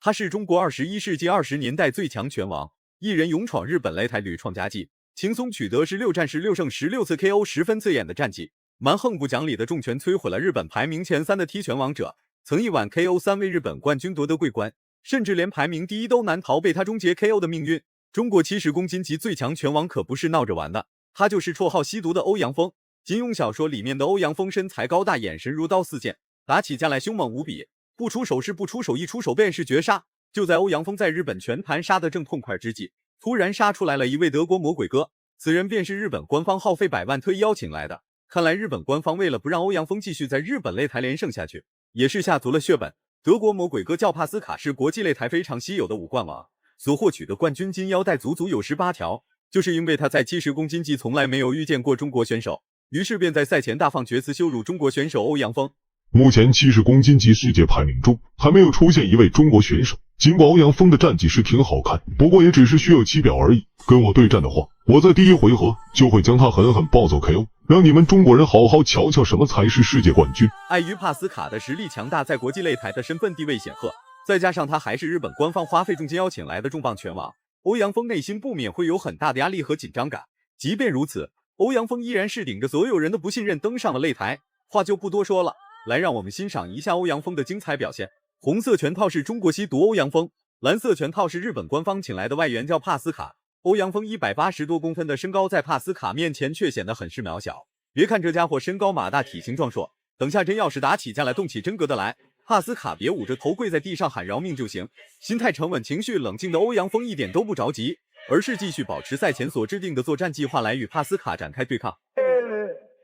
他是中国21世纪20年代最强拳王，一人勇闯日本擂台，屡创佳绩，轻松取得16战16胜16次 KO 10分刺眼的战绩，蛮横不讲理的重拳摧毁了日本排名前3的踢拳王者，曾一晚 KO 3位日本冠军夺得桂冠，甚至连排名第1都难逃被他终结 KO 的命运。中国70公斤级最强拳王可不是闹着玩的，他就是绰号吸毒的欧阳锋。金庸小说里面的欧阳锋身材高大，眼神如刀似剑，打起架来凶猛无比，不出手是不出手，一出手便是绝杀。就在欧阳锋在日本拳坛杀得正痛快之际，突然杀出来了一位德国魔鬼哥，此人便是日本官方耗费100万特意邀请来的。看来日本官方为了不让欧阳锋继续在日本擂台连胜下去，也是下足了血本。德国魔鬼哥叫帕斯卡，是国际擂台非常稀有的武冠王，所获取的冠军金腰带足足有18条，就是因为他在70公斤级从来没有遇见过中国选手，于是便在赛前大放厥词羞辱中国选手欧阳锋。目前70公斤级世界排名中还没有出现一位中国选手，尽管欧阳锋的战绩是挺好看，不过也只是虚有其表而已。跟我对战的话，我在第1回合就会将他狠狠暴走 KO， 让你们中国人好好瞧瞧什么才是世界冠军。碍于帕斯卡的实力强大，在国际擂台的身份地位显赫，再加上他还是日本官方花费重金邀请来的重磅拳王，欧阳锋内心不免会有很大的压力和紧张感。即便如此，欧阳锋依然是顶着所有人的不信任登上了擂台。话就不多说了，来让我们欣赏一下欧阳锋的精彩表现。红色拳套是中国吸毒欧阳锋，蓝色拳套是日本官方请来的外援叫帕斯卡。欧阳锋180多公分的身高在帕斯卡面前却显得很是渺小。别看这家伙身高马大体型壮硕，等下真要是打起架来动起真格的来，帕斯卡别捂着头跪在地上喊饶命就行。心态沉稳情绪冷静的欧阳锋一点都不着急，而是继续保持赛前所制定的作战计划来与帕斯卡展开对抗。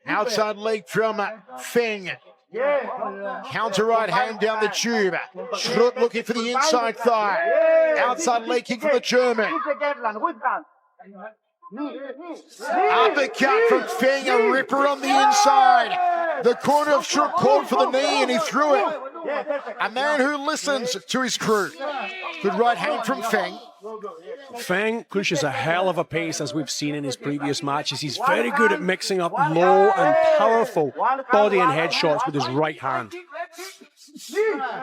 Outside leg from Feng. Counter right hand down the tube. Schrott looking for the inside thigh. Outside leg kick from the German. Uppercut from Feng, a ripper on the inside. The corner of Schrott called for the knee and he threw it. A man who listens to his crew. Good right hand from Feng. Feng pushes a hell of a pace as we've seen in his previous matches. He's very good at mixing up low and powerful body and head shots with his right hand.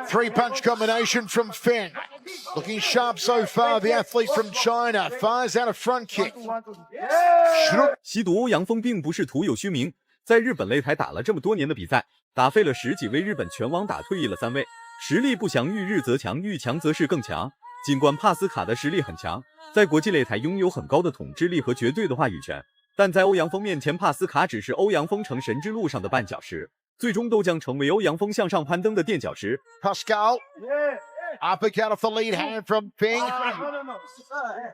3-punch combination from Feng. Looking sharp so far, the athlete from China fires out a front kick. 吸毒欧阳锋并不是徒有虚名，在日本擂台打了这么多年的比赛，打废了10几位日本拳王，打退役了3位，实力不详，遇日则强，遇强则是更强。尽管帕斯卡的实力很强，在国际擂台拥有很高的统治力和绝对的话语权，但在欧阳锋面前，帕斯卡只是欧阳锋成神之路上的绊脚石，最终都将成为欧阳锋向上攀登的垫脚石。Pascal, uppercut off the lead hand from Feng.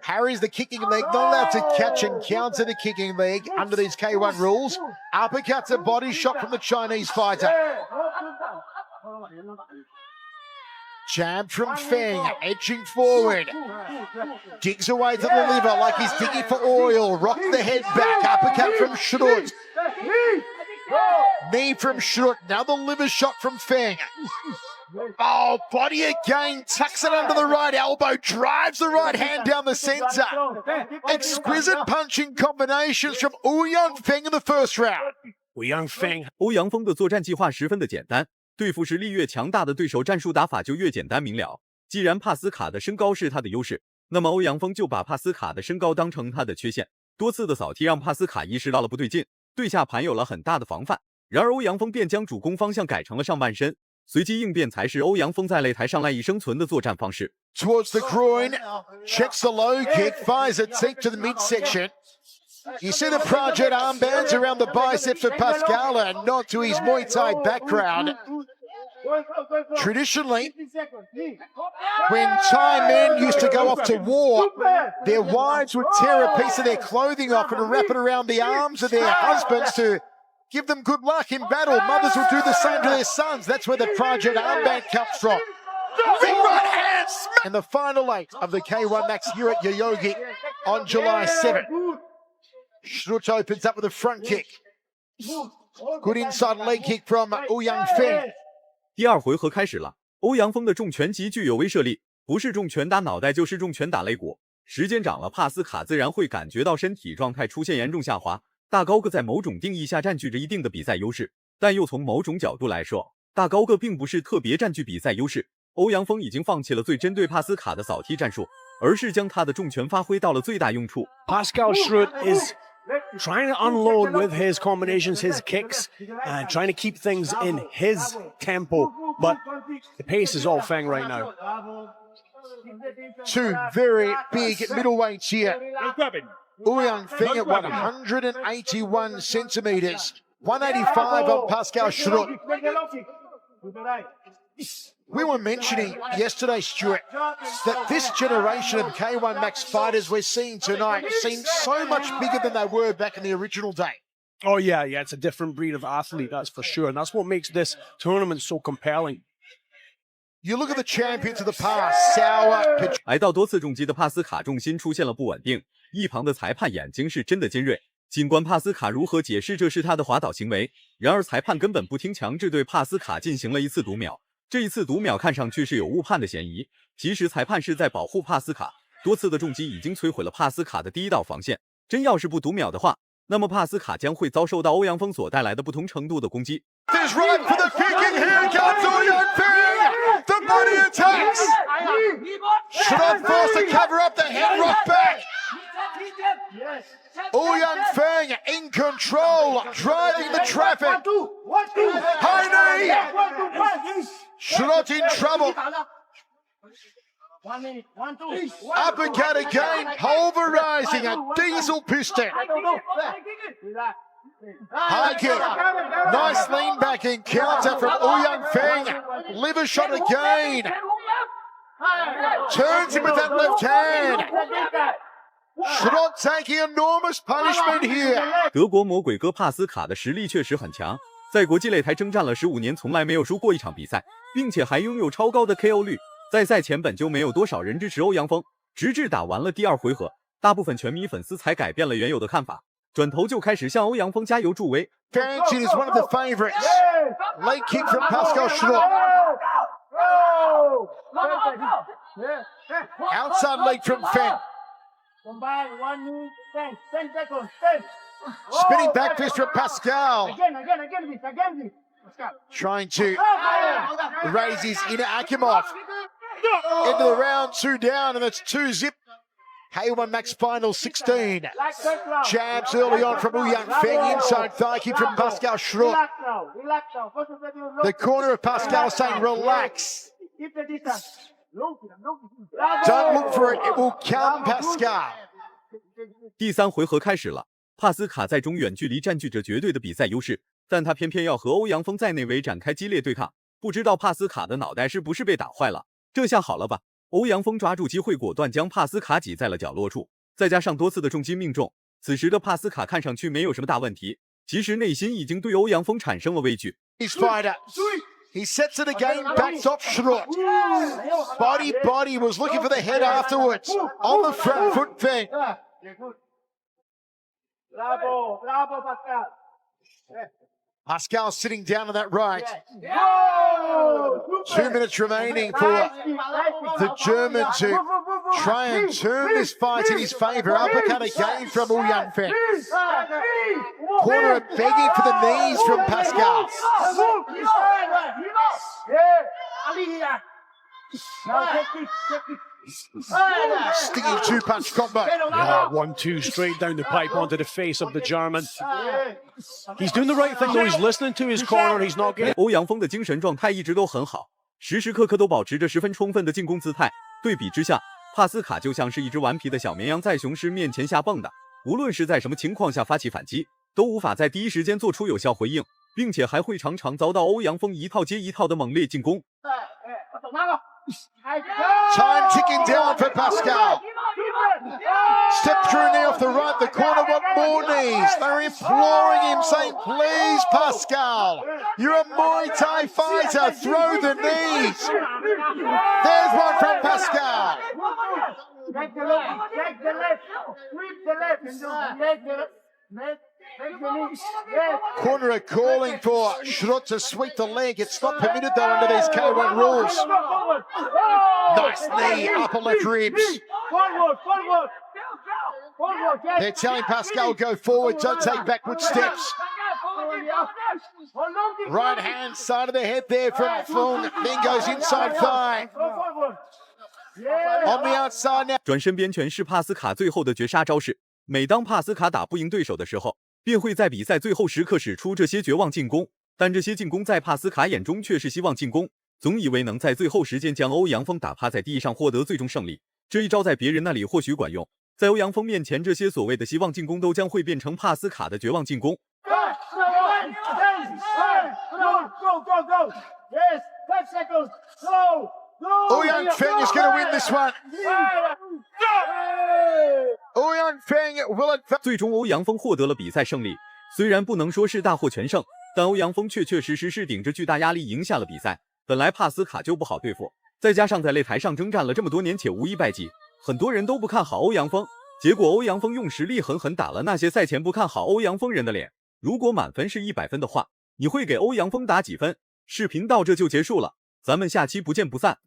Harry's the kicking leg, not allowed to catch and counter the kicking leg under these K1 rules. Uppercut's a body shot from the Chinese fighter. Jab from Feng, edging forward. Digs away to the liver like he's digging for oil. Rock the head back. Uppercut from Schrott. Knee from Schrott. Now the liver shot from Feng. Oh, body again. Tucks it under the right elbow. Drives the right hand down the center. Exquisite punching combinations from Ouyang Feng in the first round. Ouyang Feng. 欧阳锋的作战计划十分的简单。对付实力越强大的对手，战术打法就越简单明了。既然帕斯卡的身高是他的优势，那么欧阳锋就把帕斯卡的身高当成他的缺陷。多次的扫踢让帕斯卡意识到了不对劲，对下盘有了很大的防范。然而欧阳锋便将主攻方向改成了上半身，随机应变才是欧阳锋在擂台上赖以生存的作战方式。Towards the groin, checks the low kick, fires it deep to the midsection. You see the Prajet armbands around the biceps of Pascal, and not to his Muay Thai background. Traditionally, when Thai men used to go off to war, their wives would tear a piece of their clothing off and wrap it around the arms of their husbands to give them good luck in battle. Mothers would do the same to their sons. That's where the Prajet armband comes from. Big right hand smack! And the final 8 of the K1 Max here at Yoyogi on July 7th. Schrott opens up with a front kick. Good inside leg kick from Ouyang Feng. 第2回合开始了，欧阳锋的重拳极具有威慑力，不是重拳打脑袋就是重拳打肋骨。时间长了，帕斯卡自然会感觉到身体状态出现严重下滑。大高个在某种定义下占据着一定的比赛优势，但又从某种角度来说，大高个并不是特别占据比赛优势。欧阳锋已经放弃了最针对帕斯卡的扫踢战术，而是将他的重拳发挥到了最大用处。Pascal Schrutt is trying to unload with his combinations, his kicks, trying to keep things in his tempo, but the pace is all Feng right now. Two very big middleweights here. Ouyang Feng at 181 centimeters. 185 on Pascal Schrutt. We were mentioning yesterday, Stuart, that this generation of K1 Max fighters we're seeing tonight seem so much bigger than they were back in the original day. Oh, yeah, it's a different breed of athlete, that's for sure. And that's what makes this tournament so compelling. You look at the champions of the past, Sauer. 挨到多次重击的帕斯卡重心出现了不稳定，一旁的裁判眼睛是真的尖锐。尽管帕斯卡如何解释这是他的滑倒行为，然而裁判根本不听，强制对帕斯卡进行了一次读秒。这一次读秒看上去是有误判的嫌疑，其实裁判是在保护帕斯卡。多次的重击已经摧毁了帕斯卡的第一道防线，真要是不读秒的话，那么帕斯卡将会遭受到欧阳锋所带来的不同程度的攻击。There's right for the kicking. Here comes Ouyang Feng. The body attacks. Schrutt forced to cover up the head rock back. Ouyang Feng in control, driving the traffic. High knee. Schrutt in trouble. Uppercut again, pulverizing a diesel piston. High kick. Nice lean back encounter from Ouyang Feng. Liver shot again. Turns him with that left hand. Schrutt taking enormous punishment here. 德国魔鬼哥帕斯卡的实力确实很强，在国际擂台征战了15年，从来没有输过一场比赛，并且还拥有超高的 KO 率。在赛前本就没有多少人支持欧阳锋，直至打完了第二回合，大部分拳迷粉丝才改变了原有的看法，转头就开始向欧阳锋加油助威。Guaranteed is one of the favorites. Late kick from Pascal Schrutt. Outside leg from Feng. Spinning back fist from Pascal. Trying to raise his inner Akimov. Into the round 2 down, and it's 2-zip. K1 Max Final 16. Jabs early on from Ouyang Feng. Inside thigh kick from Pascal Schrutt. The corner of Pascal saying, relax. Don't look for it, it will come, Pascal. 第3回合开始了，帕斯卡在中远距离占据着绝对的比赛优势，但他偏偏要和欧阳锋在内围展开激烈对抗。不知道帕斯卡的脑袋是不是被打坏了？这下好了吧，欧阳锋抓住机会，果断将帕斯卡挤在了角落处，再加上多次的重击命中，此时的帕斯卡看上去没有什么大问题，其实内心已经对欧阳锋产生了畏惧。His fighter. He sets it again, backs off Schrutt. Body was looking for the head afterwards. On the front foot Feng. Pascal sitting down on that right. 2 minutes remaining for the German to try and turn this fight in his favour. Uppercut again from Ouyang Feng. Corner begging for the knees from Pascal. Stinging 2-punch combo. Yeah, 1-2 straight down the pipe onto the face of the German. He's doing the right thing though. He's listening to his corner. He's not getting. 欧阳锋的精神状态一直都很好，时时刻刻都保持着十分充分的进攻姿态。对比之下，帕斯卡就像是一只顽皮的小绵羊在雄狮面前下蹦跶，无论是在什么情况下发起反击，都无法在第一时间做出有效回应，并且还会常常遭到欧阳锋一套接一套的猛烈进攻。Time ticking down for Pascal. Step through knee off the right. The corner want more knees. They're imploring him, saying, please, Pascal, you're a Muay Thai fighter. Throw the knees. There's one from Pascal. Take the left. Sweep the left. Corner are calling for Schrutt to sweep the leg. It's not permitted though under these K1 rules. Nice knee, upper left ribs. They're telling Pascal go forward, don't take backward steps. Right hand side of the head there from Fung. Then goes inside thigh. On the outside now. 转身边拳是帕斯卡最后的绝杀招式。每当帕斯卡打不赢对手的时候，便会在比赛最后时刻使出这些绝望进攻。但这些进攻在帕斯卡眼中却是希望进攻，总以为能在最后时间将欧阳锋打趴在地上获得最终胜利。这一招在别人那里或许管用，在欧阳锋面前，这些所谓的希望进攻都将会变成帕斯卡的绝望进攻。Ouyang Feng is going to win this one. Ouyang Feng will advance. 最终，欧阳锋获得了比赛胜利。虽然不能说是大获全胜，但欧阳锋确确实实是顶着巨大压力赢下了比赛。本来帕斯卡就不好对付，再加上在擂台上征战了这么多年且无一败绩，很多人都不看好欧阳锋。结果欧阳锋用实力狠狠打了那些赛前不看好欧阳锋人的脸。如果满分是100分的话，你会给欧阳锋打几分？视频到这就结束了，咱们下期不见不散。